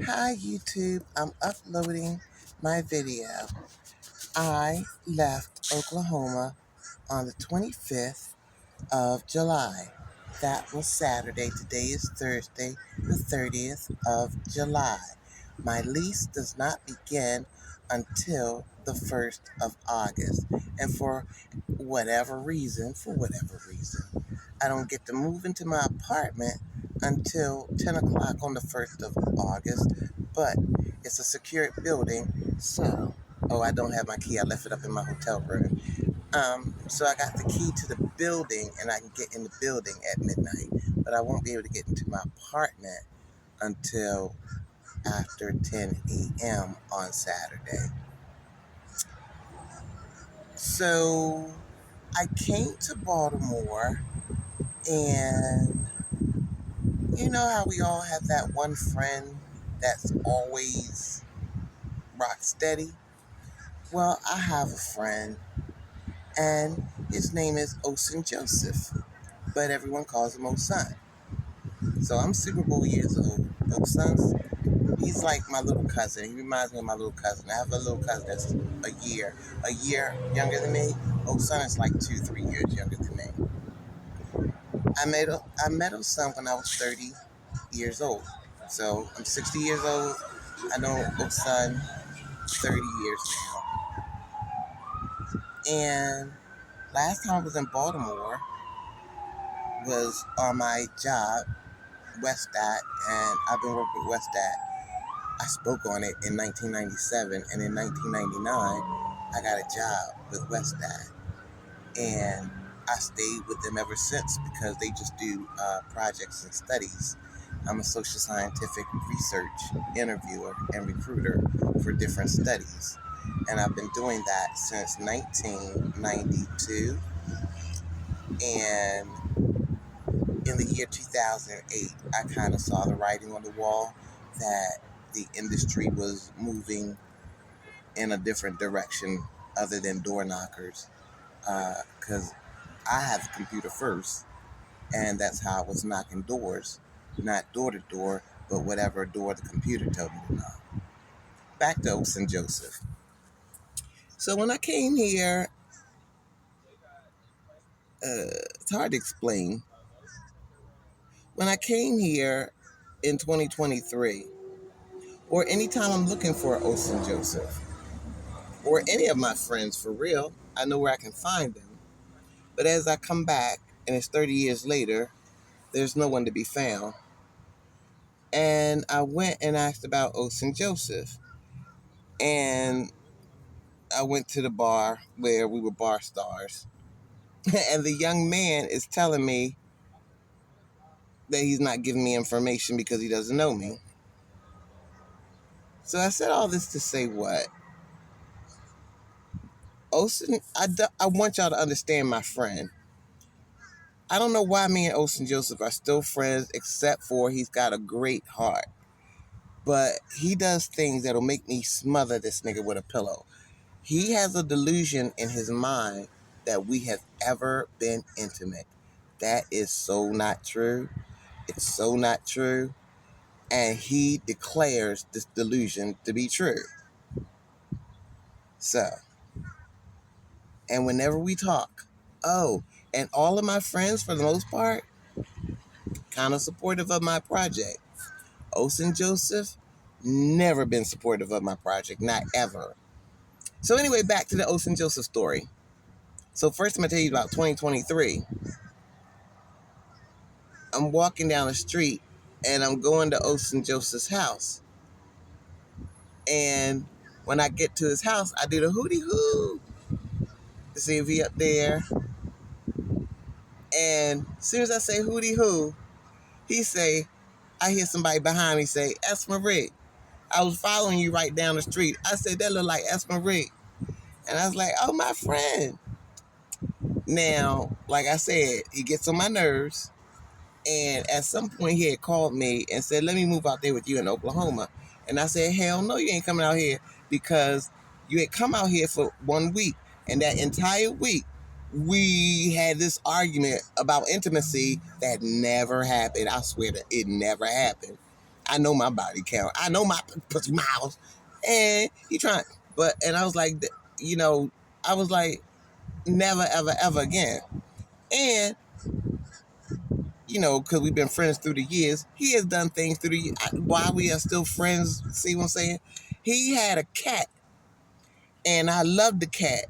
Hi YouTube, I'm uploading my video. I left Oklahoma on the 25th of July. That was Saturday. Today is Thursday, the 30th of July. My lease does not begin until the 1st of August. And for whatever reason, I don't get to move into my apartment until 10 o'clock on the 1st of August, but it's a secured building, so, I don't have my key. I left it up in my hotel room. So I got the key to the building, and I can get in the building at midnight, but I won't be able to get into my apartment until after 10 a.m. on Saturday. So I came to Baltimore, and you know how we all have that one friend that's always rock steady? Well, I have a friend, and his name is Ocean Joseph, but everyone calls him Osun. So I'm Super Bowl years old. Osun's, he's like my little cousin. He reminds me of my little cousin. I have a little cousin that's a year younger than me. Osun is like 2, 3 years younger than me. I met Osun when I was 30 years old. So I'm 60 years old. I know Osun 30 years now. And last time I was in Baltimore was on my job, Westat, and I've been working with Westat. I spoke on it in 1997, and in 1999, I got a job with Westat. And I stayed with them ever since because they just do projects and studies. I'm a social scientific research interviewer and recruiter for different studies. And I've been doing that since 1992. And in the year 2008, I kind of saw the writing on the wall that the industry was moving in a different direction other than door knockers. Because I have a computer first, and that's how I was knocking doors, not door to door, but whatever door the computer told me to knock. Back to Ocean Joseph. So when I came here, it's hard to explain. When I came here in 2023, or anytime I'm looking for Ocean Joseph, or any of my friends for real, I know where I can find them. But as I come back, and it's 30 years later, there's no one to be found. And I went and asked about Ocean Joseph. And I went to the bar where we were bar stars. And the young man is telling me that he's not giving me information because he doesn't know me. So I said all this to say what? Ocean, I want y'all to understand my friend. I don't know why me and Ocean Joseph are still friends, except for he's got a great heart. But he does things that'll make me smother this nigga with a pillow. He has a delusion in his mind that we have ever been intimate. That is so not true. It's so not true. And he declares this delusion to be true. So, and whenever we talk, and all of my friends, for the most part, kind of supportive of my project. Ocean Joseph, never been supportive of my project, not ever. So anyway, back to the Ocean Joseph story. So first I'm going to tell you about 2023. I'm walking down the street, and I'm going to Ocean Joseph's house. And when I get to his house, I do the hootie hoo to see if he up there. And as soon as I say hootie hoo, I hear somebody behind me say, Esmeralda. I was following you right down the street. I said, that look like Esmeralda. And I was like, oh, my friend. Now, like I said, he gets on my nerves. And at some point, he had called me and said, let me move out there with you in Oklahoma. And I said, hell no, you ain't coming out here, because you had come out here for 1 week. And that entire week, we had this argument about intimacy that never happened. I swear that it never happened. I know my body count. I know my miles. And he trying, and I was like, you know, I was like, never, ever, ever again. And, you know, because we've been friends through the years, he has done things through the years. Why we are still friends, see what I'm saying? He had a cat, and I loved the cat.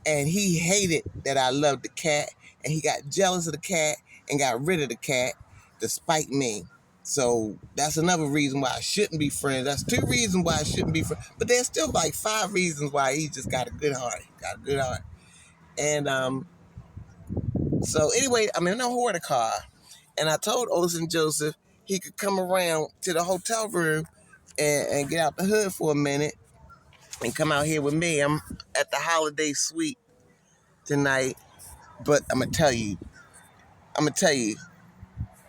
And he hated that I loved the cat, and he got jealous of the cat and got rid of the cat despite me. So that's another reason why I shouldn't be friends. That's two reasons why I shouldn't be friends. But there's still like 5 reasons why he just got a good heart. Got a good heart. And so anyway, I'm in a hoarder car, and I told Olsen Joseph he could come around to the hotel room and get out the hood for a minute and come out here with me. I'm at the holiday suite tonight. But I'm gonna tell you,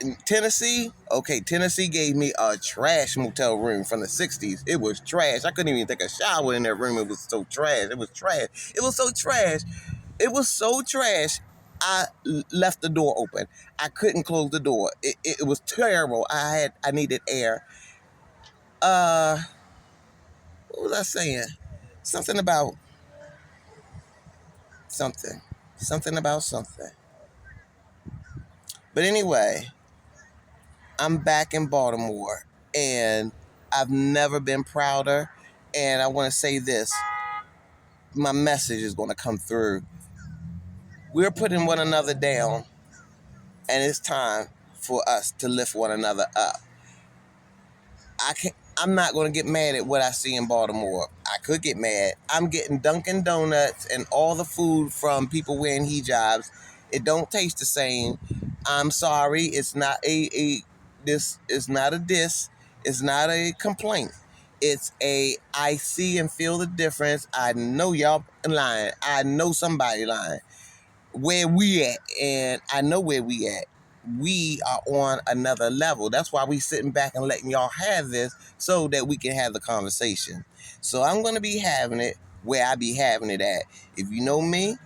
in Tennessee, okay, Tennessee gave me a trash motel room from the 60s. It was trash. I couldn't even take a shower in that room. It was so trash. It was trash. It was so trash. It was so trash. I left the door open. I couldn't close the door. It was terrible. I needed air. Uh, what was I saying? Something about something. Something about something. But anyway, I'm back in Baltimore, and I've never been prouder. And I want to say this, my message is going to come through. We're putting one another down, and it's time for us to lift one another up. I'm not going to get mad at what I see in Baltimore. I could get mad. I'm getting Dunkin' Donuts and all the food from people wearing hijabs. It don't taste the same. I'm sorry. It's not this is not a diss. It's not a complaint. I see and feel the difference. I know y'all lying. I know somebody lying. Where we at, and I know where we at. We are on another level. That's why we sitting back and letting y'all have this so that we can have the conversation. So I'm going to be having it where I be having it at. If you know me,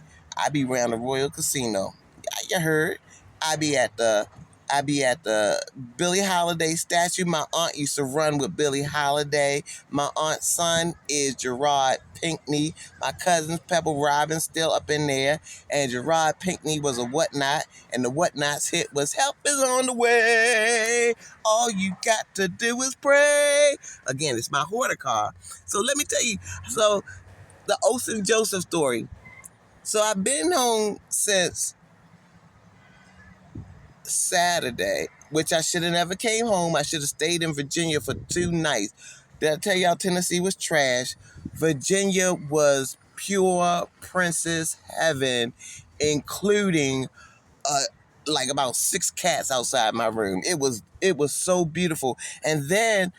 I be around the Royal Casino. Yeah, you heard. I be at the I be at the Billie Holiday statue. My aunt used to run with Billie Holiday. My aunt's son is Gerard Pinkney. My cousin's Pebble Robin still up in there. And Gerard Pinkney was a Whatnot. And the Whatnot's hit was Help is on the way. All you got to do is pray. Again, it's my hoarder car. So let me tell you. So the Olsen Joseph story. So I've been home since Saturday, which I should have never came home. I should have stayed in Virginia for 2 nights. Did I tell y'all Tennessee was trash? Virginia was pure princess heaven, including uh, like about 6 cats outside my room. It was so beautiful. And then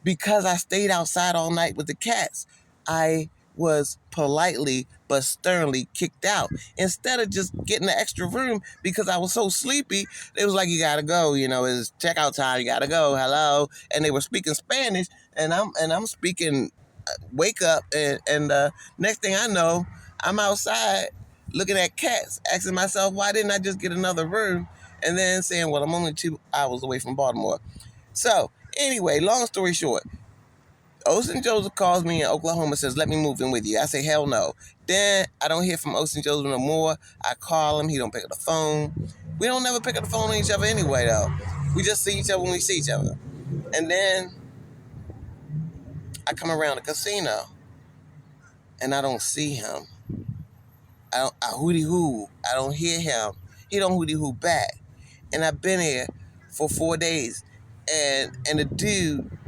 because I stayed outside all night with the cats, I was politely but sternly kicked out. Instead of just getting an extra room because I was so sleepy, it was like, you gotta go, it's checkout time, you gotta go, hello. And they were speaking Spanish, and I'm speaking wake up, and next thing I know, I'm outside looking at cats, asking myself, why didn't I just get another room? And then saying, well, I'm only 2 hours away from Baltimore. So anyway, long story short, Ocean Joseph calls me in Oklahoma, says, let me move in with you. I say, hell no. Then I don't hear from Ocean Joseph no more. I call him. He don't pick up the phone. We don't never pick up the phone on each other anyway, though. We just see each other when we see each other. And then I come around the casino, and I don't see him. I hootie hoo. I don't hear him. He don't hootie hoo back. And I've been here for 4 days. And the dude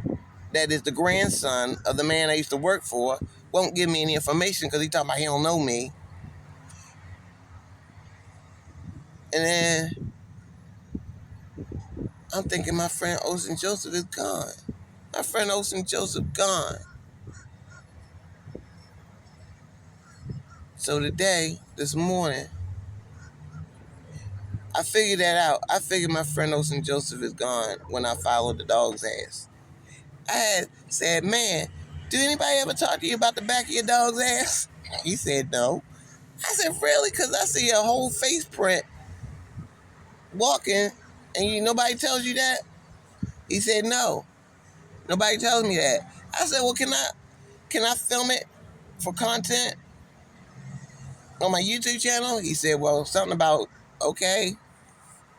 that is the grandson of the man I used to work for won't give me any information because he talking about he don't know me. And then I'm thinking my friend Ocean Joseph is gone. My friend Ocean Joseph gone. So today, this morning, I figured that out. I figured my friend Ocean Joseph is gone when I followed the dog's ass. I had said, man, did anybody ever talk to you about the back of your dog's ass? He said, no. I said, really? Because I see a whole face print walking, and nobody tells you that? He said, no. Nobody tells me that. I said, well, can I film it for content on my YouTube channel? He said, well, something about, okay,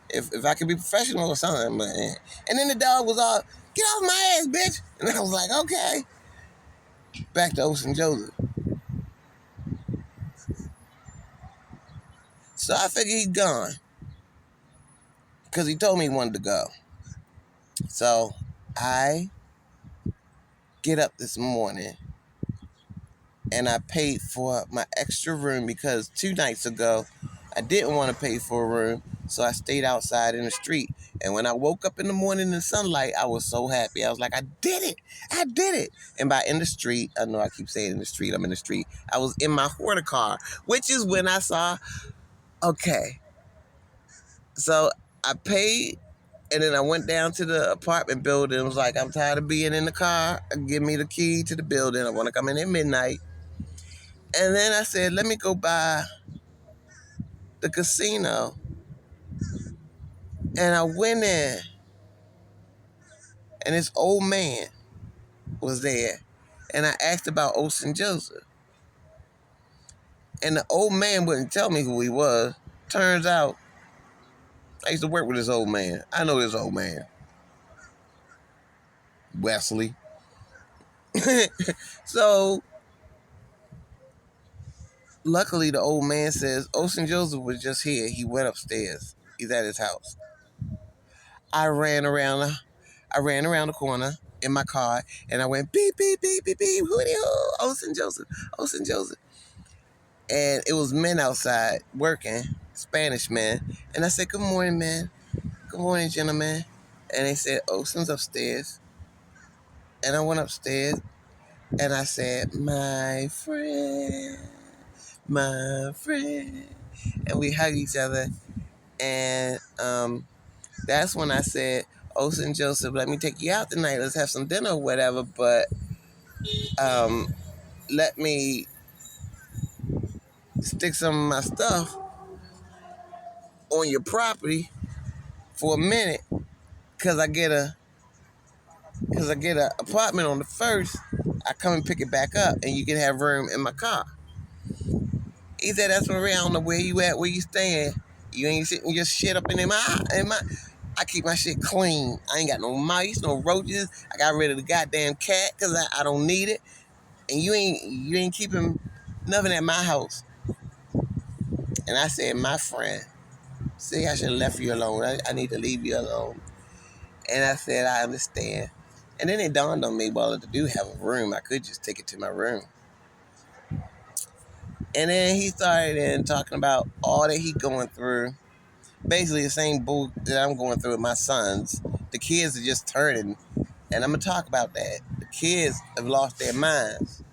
if I could be professional or something. But, and then the dog was all, get off my ass, bitch. And I was like, okay. Back to Ocean Joseph. So I figured he's gone because he told me he wanted to go. So I get up this morning and I paid for my extra room because 2 nights ago I didn't want to pay for a room, so I stayed outside in the street. And when I woke up in the morning in the sunlight, I was so happy. I was like, I did it. I did it. And by in the street, I know I keep saying in the street, I'm in the street. I was in my hoarder car, which is when I saw, okay. So I paid, and then I went down to the apartment building. It was like, I'm tired of being in the car. Give me the key to the building. I want to come in at midnight. And then I said, let me go by the casino. And I went in, and this old man was there. And I asked about Ocean Joseph. And the old man wouldn't tell me who he was. Turns out, I used to work with this old man. I know this old man, Wesley. So, luckily, the old man says, Ocean Joseph was just here. He went upstairs. He's at his house. I ran around the corner in my car, and I went beep, beep, beep, beep, beep, hooty hoo, Ocean Joseph, Ocean Joseph. And it was men outside working, Spanish men. And I said, good morning, man. Good morning, gentlemen. And they said, Ocean's upstairs. And I went upstairs, and I said, my friend, my friend. And we hugged each other. And that's when I said, Ocean Joseph, let me take you out tonight. Let's have some dinner or whatever. But let me stick some of my stuff on your property for a minute, cause I get a apartment on the first. I come and pick it back up, and you can have room in my car. He said, that's what I don't know where you at, where you staying. You ain't sitting your shit up in my. I keep my shit clean. I ain't got no mice, no roaches. I got rid of the goddamn cat because I don't need it. And you ain't keeping nothing at my house. And I said, my friend, see, I should have left you alone. I need to leave you alone. And I said, I understand. And then it dawned on me, well, if I do have a room, I could just take it to my room. And then he started in talking about all that he going through. Basically the same bull that I'm going through with my sons. The kids are just turning. And I'm going to talk about that. The kids have lost their minds.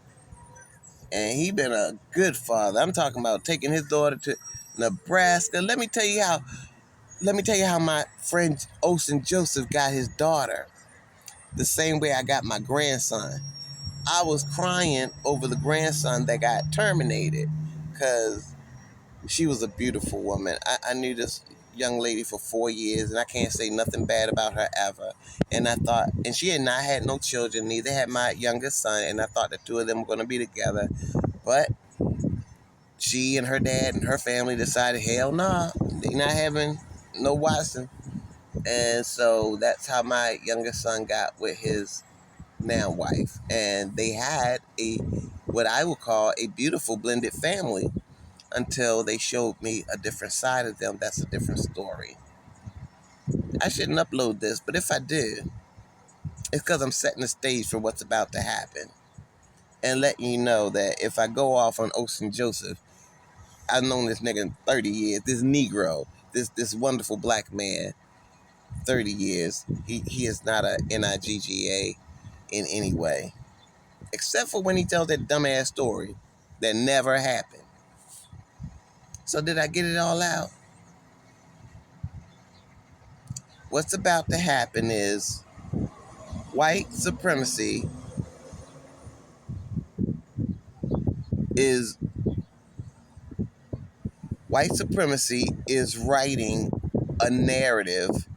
And he been a good father. I'm talking about taking his daughter to Nebraska. Let me tell you how my friend Ocean Joseph got his daughter. The same way I got my grandson. I was crying over the grandson that got terminated because she was a beautiful woman. I knew this young lady for 4 years, and I can't say nothing bad about her ever. And I thought, and she and I had no children, neither had my youngest son, and I thought the two of them were going to be together. But she and her dad and her family decided, hell nah, they not having no Watson. And so that's how my youngest son got with his now wife. And they had what I would call a beautiful blended family until they showed me a different side of them. That's a different story. I shouldn't upload this, but if I did, it's because I'm setting the stage for what's about to happen and letting you know that if I go off on Ocean Joseph, I've known this nigga 30 years, this Negro, this wonderful black man, 30 years. He is not a NIGGA in any way, except for when he tells that dumbass story that never happened. So did I get it all out? What's about to happen is white supremacy is writing a narrative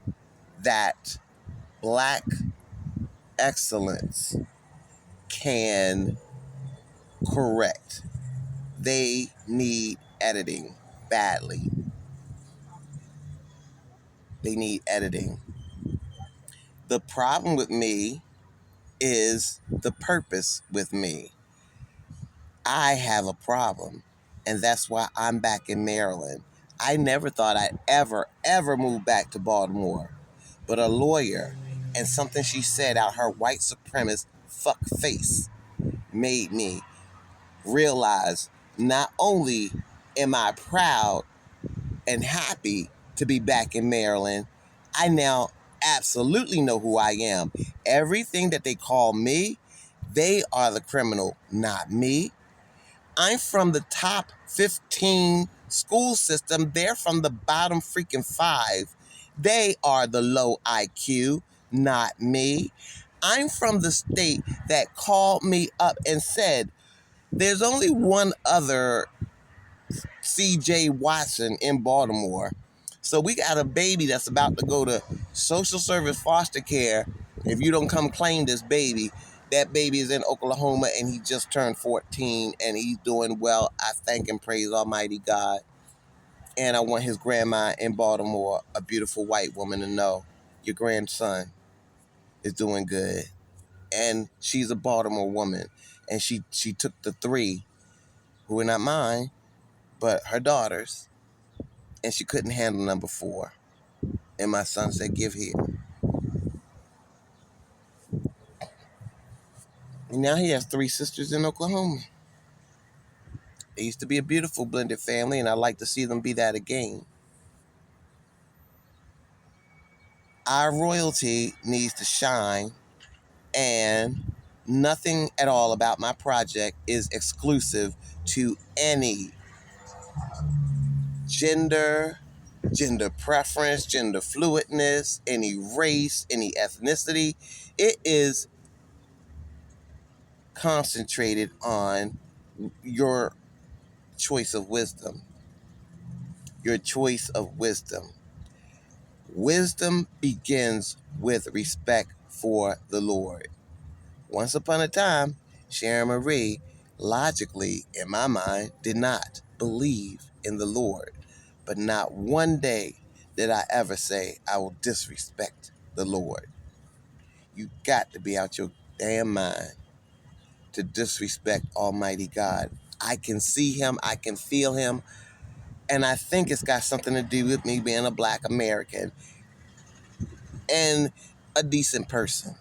that black excellence can correct. They need editing badly. They need editing. The problem with me is the purpose with me. I have a problem, and that's why I'm back in Maryland. I never thought I'd ever move back to Baltimore. But a lawyer and something she said out her white supremacist fuck face made me realize not only am I proud and happy to be back in Maryland, I now absolutely know who I am. Everything that they call me, they are the criminal, not me. I'm from the top 15 school system. They're from the bottom freaking 5. They are the low IQ, not me. I'm from the state that called me up and said, there's only one other CJ Watson in Baltimore. So we got a baby that's about to go to social service foster care. If you don't come claim this baby, that baby is in Oklahoma and he just turned 14 and he's doing well. I thank and praise Almighty God. And I want his grandma in Baltimore, a beautiful white woman, to know your grandson is doing good. And she's a Baltimore woman. And she took the 3, who are not mine, but her daughters, and she couldn't handle number 4. And my son said, give here. And now he has 3 sisters in Oklahoma. It used to be a beautiful blended family, and I'd like to see them be that again. Our royalty needs to shine, and nothing at all about my project is exclusive to any gender preference, gender fluidness, any race, any ethnicity. It is concentrated on your choice of wisdom. Your choice of wisdom. Wisdom begins with respect for the Lord. Once upon a time, Sharon Marie, logically, in my mind, did not believe in the Lord. But not one day did I ever say, I will disrespect the Lord. You got to be out your damn mind to disrespect Almighty God. I can see him, I can feel him, and I think it's got something to do with me being a Black American and a decent person.